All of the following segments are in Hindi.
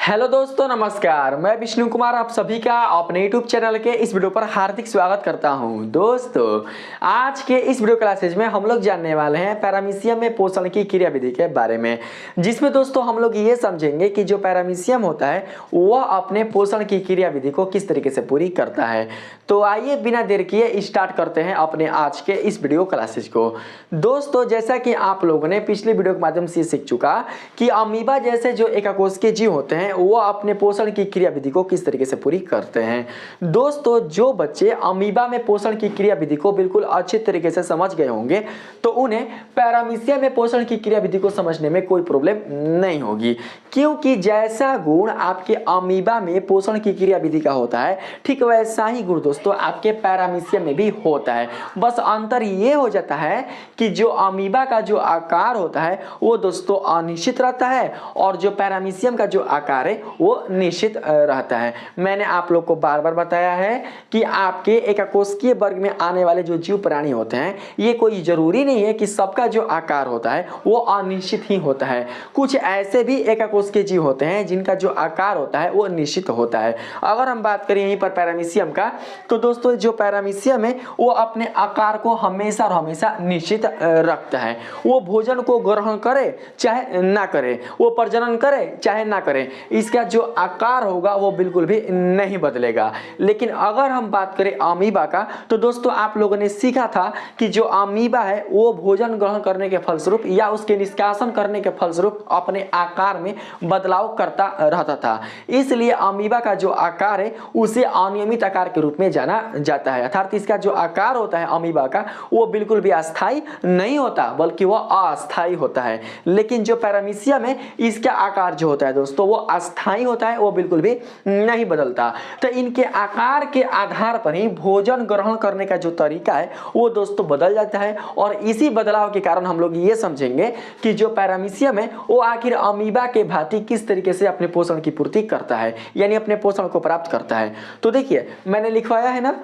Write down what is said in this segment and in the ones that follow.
हेलो दोस्तों, नमस्कार। मैं विष्णु कुमार आप सभी का अपने यूट्यूब चैनल के इस वीडियो पर हार्दिक स्वागत करता हूं। दोस्तों, आज के इस वीडियो क्लासेज में हम लोग जानने वाले हैं पैरामीशियम में पोषण की क्रिया विधि के बारे में, जिसमें दोस्तों हम लोग ये समझेंगे कि जो पैरामीशियम होता है वह अपने पोषण की क्रिया विधि को किस तरीके से पूरी करता है। तो आइए बिना देर किए स्टार्ट करते हैं अपने आज के इस वीडियो क्लासेज को। दोस्तों, जैसा कि आप लोगों ने पिछले वीडियो के माध्यम से सीख चुका कि अमीबा जैसे जो एकाकोशिकीय जीव होते हैं वो अपने पोषण की क्रिया विधि को किस तरीके से पूरी करते हैं। दोस्तों, जो बच्चे अमीबा में पोषण की क्रिया विधि को बिल्कुल अच्छे तरीके से समझ गए होंगे तो उन्हें पैरामीशियम में पोषण की क्रिया विधि को समझने में कोई प्रॉब्लम नहीं होगी, क्योंकि जैसा गुण आपके अमीबा में पोषण की क्रिया विधि का होता है ठीक वैसा ही गुण दोस्तों आपके पैरामीशियम में भी होता है। बस अंतर ये हो जाता है कि जो अमीबा का जो आकार होता है वो दोस्तों अनिश्चित रहता है और जो पैरामीशियम का जो आकार है वो निश्चित रहता है। मैंने आप लोग को बार बार बताया है कि आपके एकाकोशिकीय वर्ग में आने वाले जो जीव प्राणी होते हैं ये कोई जरूरी नहीं है कि सबका जो आकार होता है वो अनिश्चित ही होता है। कुछ ऐसे भी एकाकोशिकीय जीव होते हैं जिनका जो आकार होता है वो निश्चित होता है। अगर हम बात करें यहीं पर पैरामीशियम का, तो दोस्तों जो पैरामीशियम है वो अपने आकार को हमेशा और हमेशा निश्चित रखता है। वो भोजन को ग्रहण करे चाहे ना करे, वो प्रजनन करे चाहे ना करे, इसका जो आकार होगा वो बिल्कुल भी नहीं बदलेगा। लेकिन अगर हम बात करें अमीबा का, तो दोस्तों आप लोगों ने सीखा था कि जो अमीबा है वो भोजन ग्रहण करने के फलस्वरूप या उसके निष्कासन करने के फलस्वरूप अपने आकार में बदलाव करता रहता था। इसलिए अमीबा का जो आकार है उसे अनियमित आकार के रूप में जाना जाता है, अर्थात इसका जो आकार होता है अमीबा का वो बिल्कुल भी अस्थायी नहीं होता बल्कि वो अस्थायी होता है। लेकिन जो पैरामीशियम है इसका आकार जो होता है दोस्तों वो अस्थायी होता है, वो बिल्कुल भी नहीं बदलता। तो इनके आकार के आधार पर ही भोजन ग्रहण करने का जो तरीका है वो दोस्तों बदल जाता है और इसी बदलाव के कारण हम लोग ये समझेंगे कि जो पैरामीशियम है वो आखिर अमीबा के भांति किस तरीके से अपने पोषण की पूर्ति करता है, यानी अपने पोषण को प्राप्त करता है। तो देखिए मैंने लिखवाया है ना,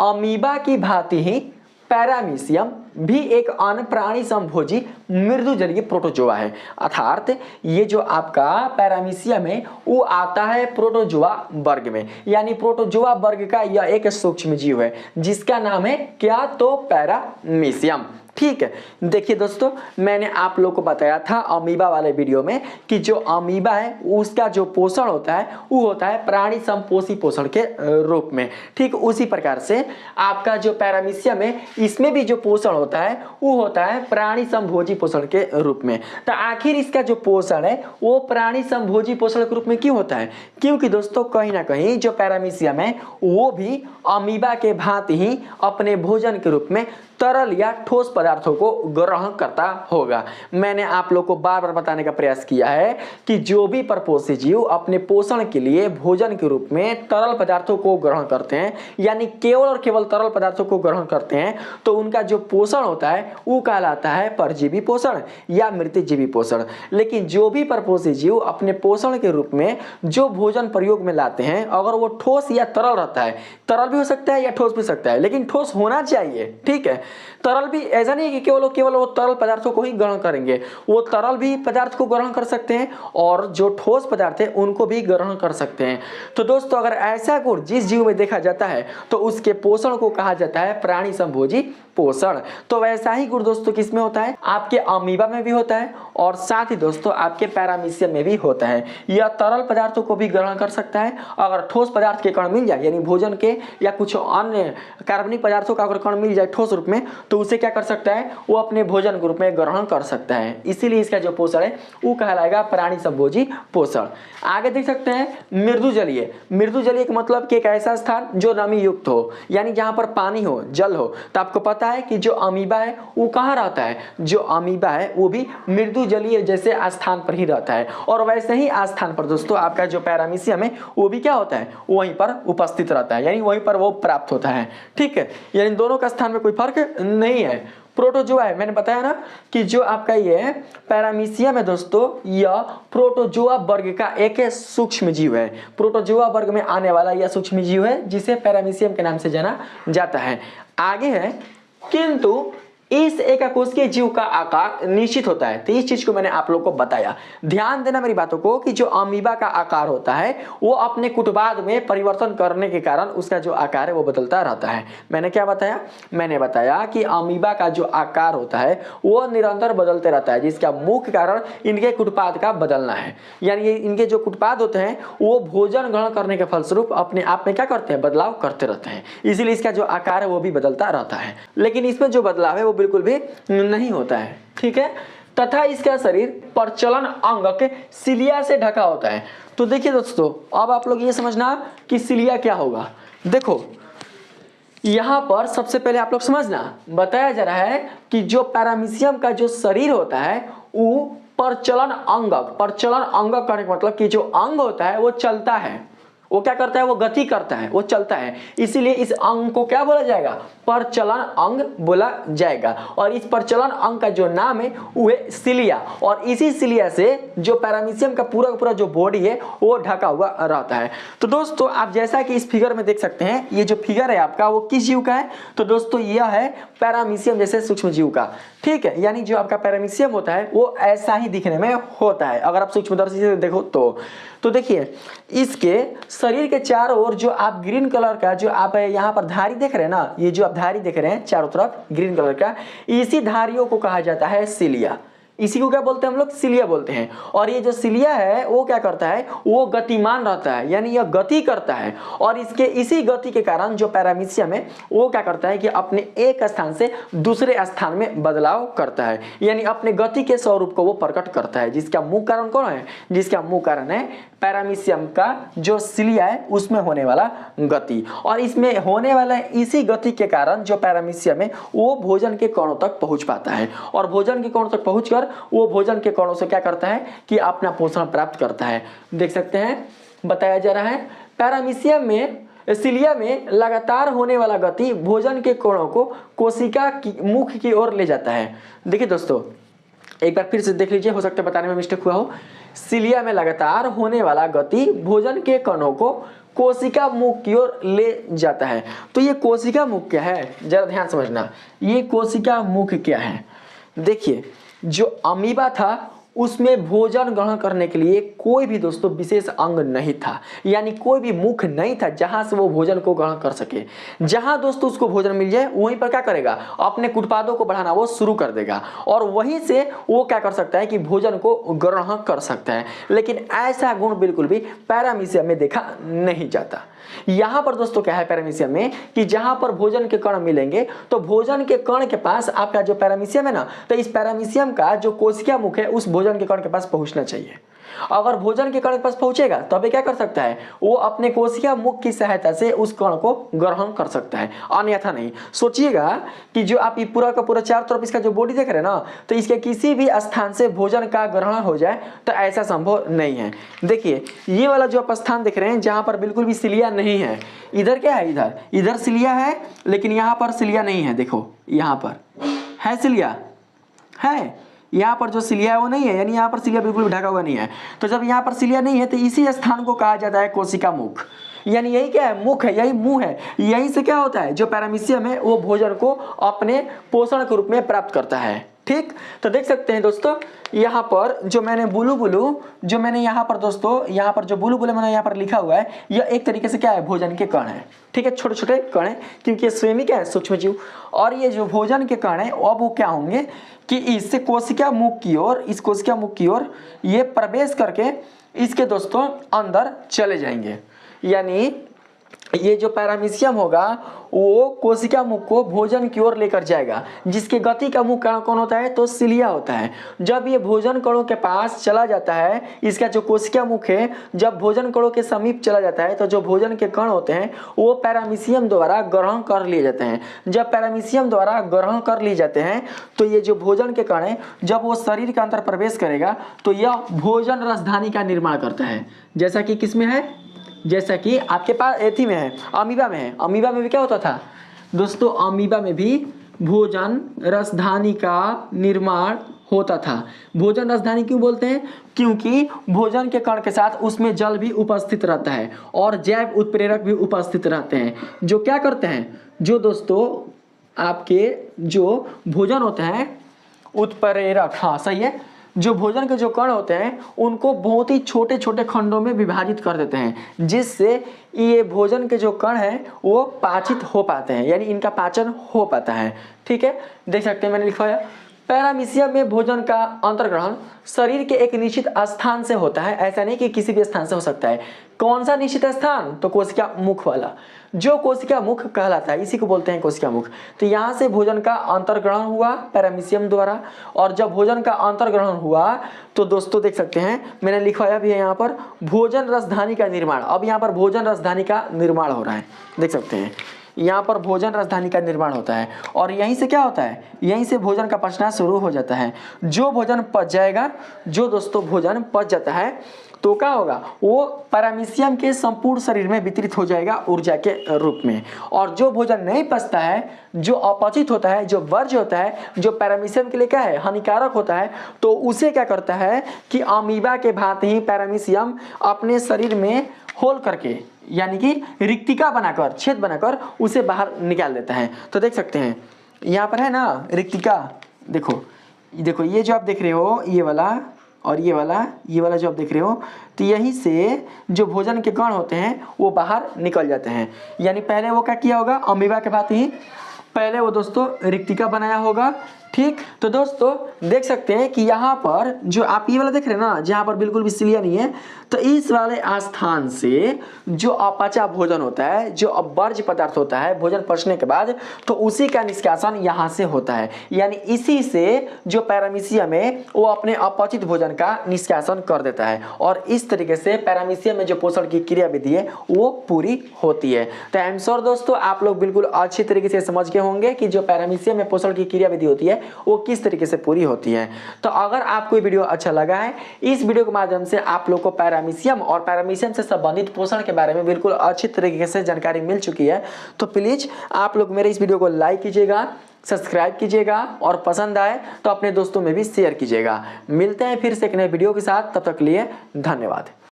अमीबा की भांति ही पैरामीशियम भी एक अन्य प्राणी समभोजी मृदु जलीय प्रोटोजोआ है। अर्थात ये जो आपका पैरामीशियम है वो आता है प्रोटोजोआ वर्ग में, यानी प्रोटोजोआ वर्ग का यह एक सूक्ष्म जीव है जिसका नाम है क्या, तो पैरामीशियम। ठीक है, देखिए दोस्तों मैंने आप लोग को बताया था अमीबा वाले वीडियो में कि जो अमीबा है उसका जो पोषण होता है वो होता है प्राणी समपोषी पोषण के रूप में। ठीक उसी प्रकार से आपका जो पैरामीशियम है इसमें भी जो पोषण होता है वो होता है प्राणी समभोजी पोषण के रूप में। तो आखिर इसका जो पोषण है वो प्राणी समभोजी पोषण के रूप में क्यों होता है? क्योंकि दोस्तों कहीं ना कहीं जो पैरामीशियम है वो भी अमीबा के भांति ही अपने भोजन के रूप में तरल या ठोस पदार्थों को ग्रहण करता होगा। मैंने आप लोग को बार बार बताने का प्रयास किया है कि जो भी परपोषी जीव अपने पोषण के लिए भोजन के रूप में तरल पदार्थों को ग्रहण करते हैं, यानी केवल और केवल तरल पदार्थों को ग्रहण करते हैं, तो उनका जो पोषण होता है वो कहलाता है परजीवी पोषण या मृतजीवी पोषण। लेकिन जो भी परपोषी जीव अपने पोषण के रूप में जो भोजन प्रयोग में लाते हैं अगर वो ठोस या तरल रहता है, तरल भी हो सकता है या ठोस भी हो सकता है, लेकिन ठोस होना चाहिए। ठीक है, तरल भी ऐसा नहीं है कि केवल वो तरल पदार्थों को ही ग्रहण करेंगे, वो तरल भी पदार्थ को ग्रहण कर सकते हैं और जो ठोस पदार्थ है उनको भी ग्रहण कर सकते हैं। तो दोस्तों अगर ऐसा गुण जिस जीव में देखा जाता है तो उसके पोषण को कहा जाता है प्राणी समभोजी पोषण। तो वैसा ही गुण दोस्तों किसमें होता है? आपके अमीबा में भी होता है और साथ ही दोस्तों आपके पैरामीशियम में भी होता है। यह तरल पदार्थों को भी ग्रहण कर सकता है, अगर ठोस पदार्थ के कण मिल जाए यानी भोजन के या कुछ अन्य कार्बनिक पदार्थों का अगर कण मिल जाए ठोस रूप में तो उसे क्या कर सकता है, वो अपने भोजन के रूप में ग्रहण कर सकता है। इसीलिए इसका जो पोषण है वो कहलाएगा प्राणी समभोजी पोषण। आगे देख सकते हैं मृदु जलीय। मृदु जलीय का मतलब कि एक ऐसा स्थान जो नमी युक्त हो, यानी जहां पर पानी हो, जल हो। तो आपको पता है कि जो अमीबा है वो कहाँ रहता है, जो अमीबा है वो भी मृदु जलीय जैसे स्थान पर ही रहता है और वैसे ही स्थान पर दोस्तों आपका जो पैरामीशियम है वो भी क्या होता है, वहीं पर उपस्थित रहता है, यानी वहीं पर वो प्राप्त होता है। ठीक है, यानी दोनों का स्थान में कोई फर्क नहीं है। प्रोटोजोआ है, मैंने बताया ना कि जो आपका ये पैरामीशियम है दोस्तों यह प्रोटोजोआ वर्ग का एक सूक्ष्म जीव है। प्रोटोजोआ वर्ग में आने वाला यह सूक्ष्म जीव है जिसे पैरामीशियम के नाम से जाना जाता है। आगे है, किंतु इस एककोशिकीय जीव का आकार निश्चित होता है। तो इस चीज को मैंने आप लोग को बताया। ध्यान देना मेरी बातों को कि जो अमीबा का आकार होता है वो अपने कुटबाद में परिवर्तन करने के कारण उसका जो आकार है वो बदलता रहता है। मैंने क्या बताया? मैंने बताया कि अमीबा का जो आकार होता है वो निरंतर बदलते रहता है, जिसका मुख्य कारण इनके कुटपाद का बदलना है। यानी इनके जो कुटपाद होते हैं वो भोजन ग्रहण करने के फलस्वरूप अपने आप में क्या करते हैं? बदलाव करते रहते हैं। इसीलिए इसका जो आकार है वो भी बदलता रहता है, लेकिन इसमें जो बदलाव है वो बिल्कुल भी नहीं होता है। ठीक है, तथा इसका शरीर प्रचलन अंग के सिलिया से ढका होता है। तो देखिए दोस्तों, अब आप लोग ये समझना कि सिलिया क्या होगा। देखो यहां पर सबसे पहले आप लोग समझना, बताया जा रहा है कि जो पैरामीशियम का जो शरीर होता है वो प्रचलन अंग करने का मतलब कि जो अंग होता है वो चलता है, वो क्या करता है? वो गति करता है, वो चलता है। इसीलिए इस अंग को क्या बोला जाएगा? प्रचलन अंग बोला जाएगा। और इस प्रचलन अंग का जो नाम है वो है सिलिया, और इसी सिलिया से जो पैरामीशियम का पूरा जो बॉडी है वो ढका हुआ रहता है। तो दोस्तों आप जैसा कि इस फिगर में देख सकते हैं, ये जो फिगर है आपका वो किस जीव का है? तो दोस्तों यह है पैरामीशियम जैसे सूक्ष्म जीव का। ठीक है, यानी जो आपका पैरामीशियम होता है वो ऐसा ही दिखने में होता है अगर आप सूक्ष्मदर्शी से देखो तो देखिए इसके शरीर के चारों ओर जो आप ग्रीन कलर का जो आप यहाँ पर धारी देख रहे हैं ना, ये जो आप धारी देख रहे हैं चारों तरफ ग्रीन कलर का, इसी धारियों को कहा जाता है सिलिया। इसी को क्या बोलते हैं हम लोग? सिलिया बोलते हैं। और ये जो सिलिया है वो क्या करता है? वो गतिमान रहता है, यानी यह गति करता है। और इसके इसी गति के कारण जो पैरामीशियम है वो क्या करता है कि अपने एक स्थान से दूसरे स्थान में बदलाव करता है, यानी अपने गति के स्वरूप को वो प्रकट करता है। जिसका मुख्य कारण कौन है? जिसका मुख्य कारण है पैरामीशियम का जो सिलिया है उसमें होने वाला गति। और इसमें होने वाला इसी गति के कारण जो पैरामीशियम है वो भोजन के कणों तक पहुंच पाता है, और भोजन के कणों तक पहुंचकर वो भोजन के कणों से क्या करता है कि अपना पोषण प्राप्त करता है। देख सकते हैं बताया जा रहा है पैरामीशियम में सिलिया में लगातार होने वाला गति भोजन के कणों को कोशिका की मुख की ओर ले जाता है। देखिए दोस्तों एक बार फिर से देख लीजिए, हो सकता है बताने में मिस्टेक हुआ हो। सिलिया में लगातार होने वाला गति भोजन के कणों को कोशिका मुख की ओर ले जाता है। तो ये कोशिका मुख क्या है? जरा ध्यान समझना, ये कोशिका मुख क्या है? देखिए जो अमीबा था उसमें भोजन ग्रहण करने के लिए कोई भी दोस्तों विशेष अंग नहीं था, यानी कोई भी मुख नहीं था जहां से वो भोजन को ग्रहण कर सके। जहां दोस्तों उसको भोजन मिल जाए वहीं पर क्या करेगा? अपने कुटपादों को बढ़ाना वो शुरू कर देगा, और वहीं से वो क्या कर सकता है कि भोजन को ग्रहण कर सकता है। लेकिन ऐसा गुण बिल्कुल भी पैरामीशियम में देखा नहीं जाता। यहां पर दोस्तों क्या है पैरामीशियम में कि जहां पर भोजन के कण मिलेंगे तो भोजन के कण के पास आपका जो पैरामीशियम है ना, तो इस पैरामीशियम का जो कोशिका मुख है उस भोजन के कण के पास पहुंचना चाहिए। अगर भोजन के कण के पास पहुंचेगा तब क्या कर सकता है? वो अपने कोशिका मुख की सहायता से उस कण को ग्रहण कर सकता है, अन्यथा नहीं। सोचिएगा कि जो आप ये पूरा का पूरा चारों तरफ इसका जो बॉडी देख रहे हैं ना, तो इसके किसी भी स्थान से भोजन का ग्रहण हो जाए तो ऐसा संभव नहीं है। देखिए ये वाला जो आप स्थान देख रहे हैं जहां पर बिल्कुल भी सिलिया नहीं है, इधर क्या है? इधर सिलिया है, लेकिन यहाँ पर सिलिया नहीं है। देखो यहाँ पर है सिलिया है, यहाँ पर जो सिलिया है वो नहीं है, यानी यहाँ पर सिलिया बिल्कुल भी ढका हुआ नहीं है। तो जब यहाँ पर सिलिया नहीं है तो इसी स्थान को कहा जाता है कोशिका मुख। यानी यही क्या है? मुख है, यही मुंह है। यहीं से क्या होता है? जो पैरामीशियम है वो भोजन को अपने पोषण के रूप में प्राप्त करता है। ठीक, तो देख सकते हैं दोस्तों यहाँ पर जो मैंने बुलु जो मैंने यहाँ पर दोस्तों यहाँ पर जो बुलु मैंने यहाँ पर लिखा हुआ है, यह एक तरीके से क्या है? भोजन के कण है। ठीक है, छोटे छोटे कण है, क्योंकि ये स्वयं क्या है? सूक्ष्म जीव। और ये जो भोजन के कण है अब वो क्या होंगे कि इससे कोशिका मुख की ओर, इस कोशिका मुख की ओर ये प्रवेश करके इसके दोस्तों अंदर चले जाएंगे। यानी ये जो पैरामीशियम होगा वो कोशिका मुख को भोजन की ओर लेकर जाएगा, जिसके गति का मुख्य कारण कौन होता है? तो सिलिया होता है। जब ये भोजन कणों के पास चला जाता है, इसका जो कोशिका मुख है जब भोजन कणों के समीप चला जाता है तो जो भोजन के कण होते हैं वो पैरामीशियम द्वारा ग्रहण कर लिए जाते हैं। जब पैरामीशियम द्वारा ग्रहण कर लिए जाते हैं तो ये जो भोजन के कण है जब वो शरीर के अंदर प्रवेश करेगा तो यह भोजन रसधानी का निर्माण करता है। जैसा कि किसमें है? जैसा कि आपके पास एथी में है, अमीबा में है। अमीबा में भी क्या होता था दोस्तों? अमीबा में भी भोजन रसधानी का निर्माण होता था। भोजन रसधानी क्यों बोलते हैं? क्योंकि भोजन के कण के साथ उसमें जल भी उपस्थित रहता है और जैव उत्प्रेरक भी उपस्थित रहते हैं, जो क्या करते हैं? जो दोस्तों आपके जो भोजन होते हैं उत्प्रेरक, हाँ सही है, जो भोजन के जो कण होते हैं उनको बहुत ही छोटे छोटे खंडों में विभाजित कर देते हैं, जिससे ये भोजन के जो कण हैं वो पाचित हो पाते हैं, यानी इनका पाचन हो पाता है। ठीक है, देख सकते हैं मैंने लिखा है पैरामीशियम में भोजन का अंतर्ग्रहण शरीर के एक निश्चित स्थान से होता है, ऐसा नहीं कि किसी भी स्थान से हो सकता है। कौन सा निश्चित स्थान? तो कोशिका मुख वाला, जो कोशिका मुख कहलाता है, इसी को बोलते हैं कोशिका मुख। तो यहाँ से भोजन का अंतर्ग्रहण हुआ पैरामीशियम द्वारा, और जब भोजन का अंतर्ग्रहण हुआ तो दोस्तों देख सकते हैं मैंने लिखवाया भी है यहाँ पर भोजन रसधानी का निर्माण। अब यहाँ पर भोजन रसधानी का निर्माण हो रहा है, देख सकते हैं यहाँ पर भोजन रसधानी का निर्माण होता है, और यहीं से क्या होता है, यहीं से भोजन का पचना शुरू हो जाता है। जो भोजन पच जाएगा, जो दोस्तों भोजन पच जाता है तो क्या होगा, वो पैरामीशियम के संपूर्ण शरीर में वितरित हो जाएगा ऊर्जा के रूप में। और जो भोजन नहीं पचता है, जो अपचित होता है, जो वर्ज्य होता है, जो पैरामीशियम के लिए क्या है, हानिकारक होता है, तो उसे क्या करता है कि अमीबा के भांति ही पैरामीशियम अपने शरीर में होल करके, यानी कि रिक्तिका बनाकर, छेद बनाकर उसे बाहर निकाल देता है। तो देख सकते हैं यहाँ पर है ना रिक्तिका, देखो देखो ये जो आप देख रहे हो ये वाला और ये वाला जो आप देख रहे हो, तो यहीं से जो भोजन के कण होते हैं वो बाहर निकल जाते हैं। यानी पहले वो क्या किया होगा, अमीबा के भांति ही पहले वो दोस्तों रिक्तिका बनाया होगा। ठीक, तो दोस्तों देख सकते हैं कि यहाँ पर जो आप ये वाला देख रहे हैं ना, जहाँ पर बिल्कुल भी सिलिया नहीं है, तो इस वाले स्थान से जो अपचा भोजन होता है, जो वर्ज्य पदार्थ होता है भोजन पचने के बाद, तो उसी का निष्कासन यहाँ से होता है। यानी इसी से जो पैरामीशियम है वो अपने अपचित भोजन का निष्कासन कर देता है, और इस तरीके से पैरामीशियम में जो पोषण की क्रिया विधि है वो पूरी होती है। तो आई एम श्योर दोस्तों आप लोग बिल्कुल अच्छी तरीके से समझ गए होंगे कि जो पैरामीशियम में पोषण की क्रिया विधि होती है वो किस तरीके से पूरी होती है। तो अगर आपको ये वीडियो अच्छा लगा है, इस वीडियो के माध्यम से आप लोग को पैरामीशियम और पैरामीशियम से संबंधित पोषण के बारे में बिल्कुल अच्छी तरीके से जानकारी मिल चुकी है। तो प्लीज आप लोग मेरे इस वीडियो को लाइक कीजिएगा, सब्सक्राइब कीजिएगा, और पसंद आए तो अपने दोस्तों में भी शेयर कीजिएगा। मिलते हैं फिर से एक नए वीडियो के साथ, तब तक के लिए धन्यवाद।